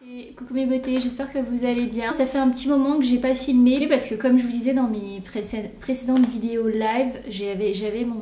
Et coucou mes beautés, j'espère que vous allez bien. Ça fait un petit moment que j'ai pas filmé parce que comme je vous disais dans mes précédentes vidéos live, j'avais mon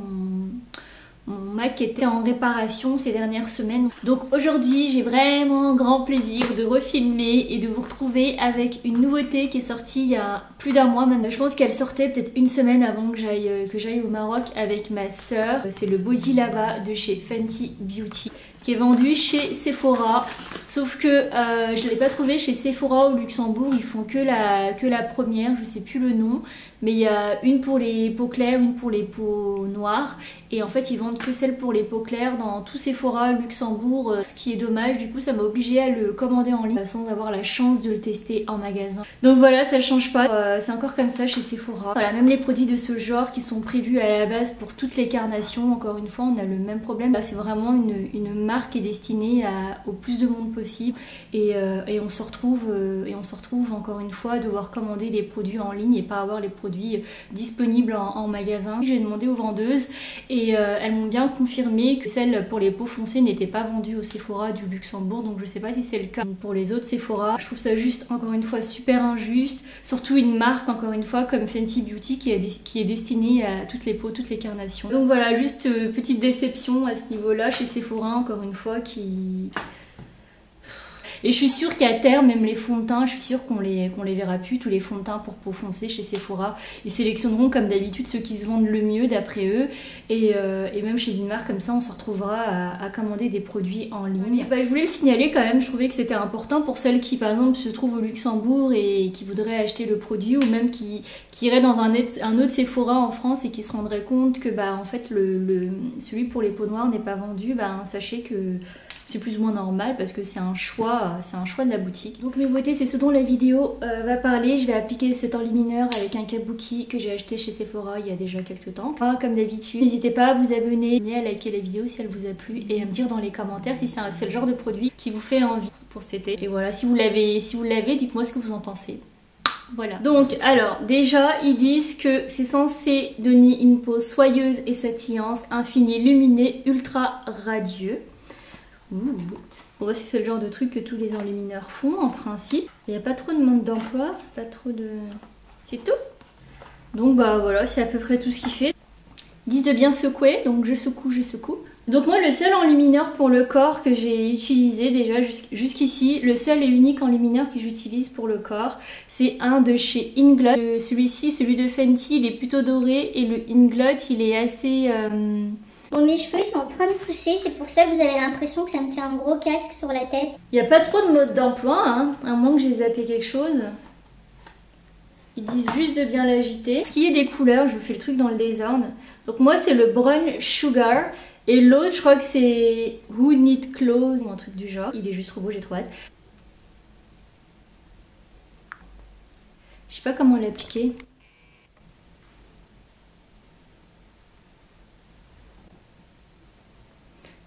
Mac qui était en réparation ces dernières semaines. Donc aujourd'hui j'ai vraiment un grand plaisir de refilmer et de vous retrouver avec une nouveauté qui est sortie il y a plus d'un mois maintenant. Je pense qu'elle sortait peut-être une semaine avant que j'aille au Maroc avec ma soeur. C'est le Body Lava de chez Fenty Beauty qui est vendu chez Sephora. Sauf que je ne l'ai pas trouvé chez Sephora au Luxembourg. Ils font que la première, je sais plus le nom. Mais il y a une pour les peaux claires, une pour les peaux noires. Et en fait, ils vendent que celle pour les peaux claires dans tout Sephora Luxembourg. Ce qui est dommage, du coup, ça m'a obligée à le commander en ligne sans avoir la chance de le tester en magasin. Donc voilà, ça change pas. C'est encore comme ça chez Sephora. Voilà, même les produits de ce genre qui sont prévus à la base pour toutes les carnations. Encore une fois, on a le même problème. Là, c'est vraiment une marque qui est destinée au plus de monde possible. Et on se retrouve encore une fois à devoir commander des produits en ligne et pas avoir les produits disponibles en magasin. J'ai demandé aux vendeuses et elles m'ont bien confirmé que celle pour les peaux foncées n'était pas vendue au Sephora du Luxembourg, donc je sais pas si c'est le cas pour les autres Sephora. Je trouve ça juste encore une fois super injuste, surtout une marque encore une fois comme Fenty Beauty qui est destinée à toutes les peaux, toutes les carnations. Donc voilà, juste petite déception à ce niveau là chez Sephora encore une fois qui... Et je suis sûre qu'à terme, même les fonds de teint, je suis sûre qu'on les verra plus, tous les fonds de teint pour peau foncée chez Sephora. Ils sélectionneront comme d'habitude ceux qui se vendent le mieux d'après eux. Et même chez une marque comme ça, on se retrouvera à commander des produits en ligne. Bah, je voulais le signaler quand même, je trouvais que c'était important pour celles qui par exemple se trouvent au Luxembourg et qui voudraient acheter le produit, ou même qui iraient dans un autre Sephora en France et qui se rendraient compte que bah, en fait, celui pour les peaux noires n'est pas vendu. Bah, sachez que c'est plus ou moins normal parce que c'est un choix de la boutique. Donc mes beautés, c'est ce dont la vidéo va parler. Je vais appliquer cet enlumineur avec un kabuki que j'ai acheté chez Sephora il y a déjà quelques temps. Comme d'habitude, n'hésitez pas à vous abonner, à liker la vidéo si elle vous a plu et à me dire dans les commentaires si c'est le genre de produit qui vous fait envie pour cet été. Et voilà, si vous l'avez, dites-moi ce que vous en pensez. Voilà. Donc alors déjà ils disent que c'est censé donner une peau soyeuse et scintillante, infinie, lumineux, ultra radieux. On voit si c'est le genre de truc que tous les enlumineurs font en principe. Il n'y a pas trop de manque d'emploi, pas trop de... C'est tout. Donc bah voilà, c'est à peu près tout ce qu'il fait. Ils disent de bien secouer, donc je secoue. Donc moi le seul enlumineur pour le corps que j'ai utilisé déjà jusqu'ici, le seul et unique enlumineur que j'utilise pour le corps, c'est un de chez Inglot. Celui-ci, celui de Fenty, il est plutôt doré et le Inglot il est assez... Bon, mes cheveux ils sont en train de pousser, c'est pour ça que vous avez l'impression que ça me fait un gros casque sur la tête. Il n'y a pas trop de mode d'emploi, hein, à moins que j'ai zappé quelque chose. Ils disent juste de bien l'agiter. Ce qui est des couleurs, je vous fais le truc dans le désordre. Donc moi c'est le Brown Sugar et l'autre je crois que c'est Who Need Clothes ou un truc du genre. Il est juste trop beau, j'ai trop hâte. Je sais pas comment l'appliquer.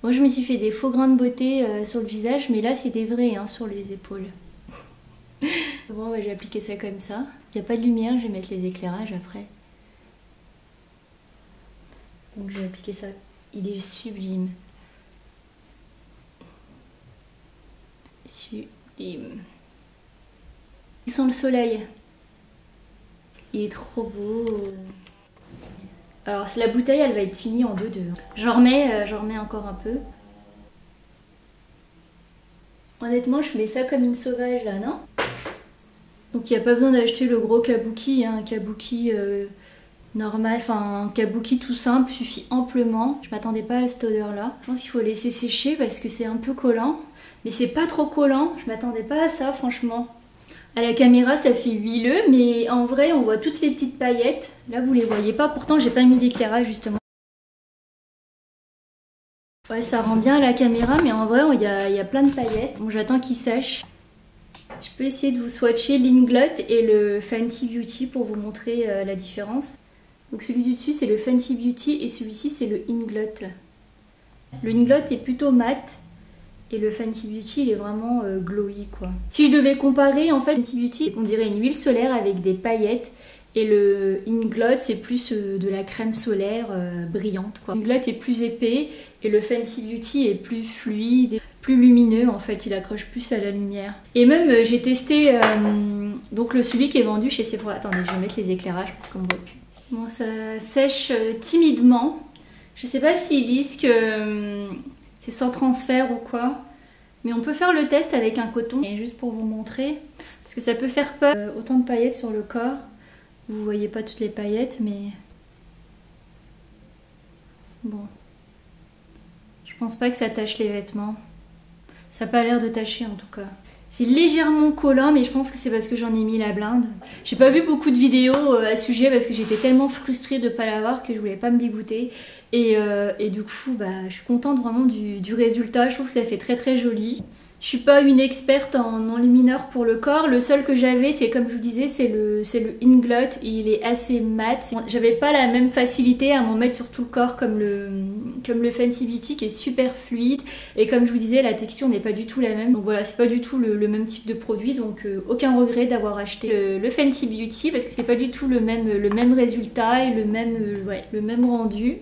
Moi je me suis fait des faux grains de beauté sur le visage, mais là c'est des vrais hein, sur les épaules. Bon bah, j'ai appliqué ça comme ça. Il n'y a pas de lumière, je vais mettre les éclairages après. Donc j'ai appliqué ça, il est sublime. Sublime. Il sent le soleil. Il est trop beau. Alors la bouteille elle va être finie en 2-2. J'en remets encore un peu. Honnêtement je mets ça comme une sauvage là, non? Donc il n'y a pas besoin d'acheter le gros kabuki, hein, un kabuki normal, enfin un kabuki tout simple suffit amplement. Je m'attendais pas à cette odeur là. Je pense qu'il faut laisser sécher parce que c'est un peu collant. Mais c'est pas trop collant, je m'attendais pas à ça franchement. À la caméra ça fait huileux, mais en vrai on voit toutes les petites paillettes. Là vous les voyez pas, pourtant j'ai pas mis d'éclairage justement. Ouais ça rend bien à la caméra, mais en vrai il y a plein de paillettes. Bon j'attends qu'il sèche. Je peux essayer de vous swatcher l'Inglot et le Fenty Beauty pour vous montrer la différence. Donc celui du dessus c'est le Fenty Beauty et celui-ci c'est le Inglot. Le Inglot est plutôt mat. Et le Fenty Beauty il est vraiment glowy quoi. Si je devais comparer en fait Fenty Beauty on dirait une huile solaire avec des paillettes Et le Inglot, c'est plus de la crème solaire brillante, quoi. Inglot est plus épais et le Fenty Beauty est plus fluide, plus lumineux en fait, il accroche plus à la lumière. Et même j'ai testé donc celui qui est vendu chez Sephora. Attendez, je vais mettre les éclairages parce qu'on voit plus. Bon, ça sèche timidement. Je sais pas s'ils disent que c'est sans transfert ou quoi, mais on peut faire le test avec un coton. Et juste pour vous montrer, parce que ça peut faire peur, autant de paillettes sur le corps. Vous voyez pas toutes les paillettes, mais bon, je pense pas que ça tache les vêtements. Ça n'a pas l'air de tacher en tout cas. C'est légèrement collant, mais je pense que c'est parce que j'en ai mis la blinde. J'ai pas vu beaucoup de vidéos à ce sujet parce que j'étais tellement frustrée de pas l'avoir que je voulais pas me dégoûter. Et du coup, bah, je suis contente vraiment du résultat. Je trouve que ça fait très très joli. Je suis pas une experte en enlumineur pour le corps. Le seul que j'avais, c'est comme je vous disais, c'est le Inglot. Il est assez mat. J'avais pas la même facilité à m'en mettre sur tout le corps comme le Fenty Beauty qui est super fluide. Et comme je vous disais, la texture n'est pas du tout la même. Donc voilà, c'est pas du tout le même type de produit. Donc aucun regret d'avoir acheté le Fenty Beauty parce que c'est pas du tout le même résultat et le même rendu.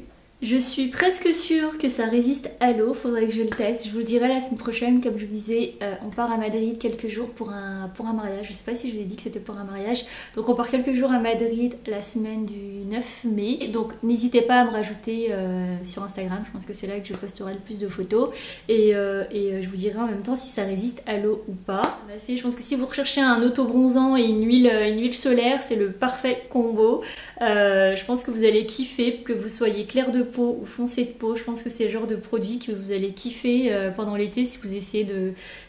Je suis presque sûre que ça résiste à l'eau, faudrait que je le teste. Je vous le dirai la semaine prochaine, comme je vous disais, on part à Madrid quelques jours pour un mariage. Je sais pas si je vous ai dit que c'était pour un mariage. Donc on part quelques jours à Madrid la semaine du 9 mai. Donc n'hésitez pas à me rajouter sur Instagram, je pense que c'est là que je posterai le plus de photos. Et je vous dirai en même temps si ça résiste à l'eau ou pas. Je pense que si vous recherchez un auto-bronzant et une huile solaire, c'est le parfait combo. Je pense que vous allez kiffer, que vous soyez clair de peau ou foncé de peau. Je pense que c'est le genre de produit que vous allez kiffer pendant l'été si vous essayez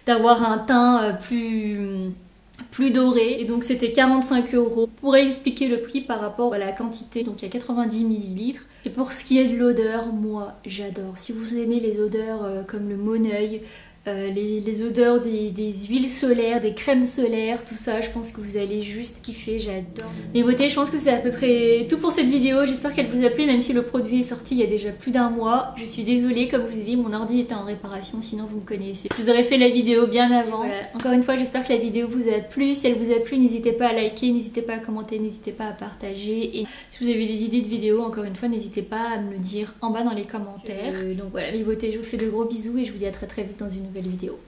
d'avoir un teint plus doré. Et donc c'était 45 €. Je pourrais expliquer le prix par rapport à la quantité. Donc il y a 90 ml. Et pour ce qui est de l'odeur, moi j'adore. Si vous aimez les odeurs comme le Moneuil, les odeurs des huiles solaires, des crèmes solaires, tout ça, je pense que vous allez juste kiffer, j'adore. Mais beauté, je pense que c'est à peu près tout pour cette vidéo. J'espère qu'elle vous a plu, même si le produit est sorti il y a déjà plus d'un mois. Je suis désolée, comme je vous ai dit, mon ordi était en réparation, sinon vous me connaissez. Je vous aurais fait la vidéo bien avant. Voilà. Encore une fois, j'espère que la vidéo vous a plu. Si elle vous a plu, n'hésitez pas à liker, n'hésitez pas à commenter, n'hésitez pas à partager. Et si vous avez des idées de vidéos, encore une fois, n'hésitez pas à me le dire en bas dans les commentaires. Donc voilà, mes beautés, je vous fais de gros bisous et je vous dis à très très vite dans une nouvelle vidéo.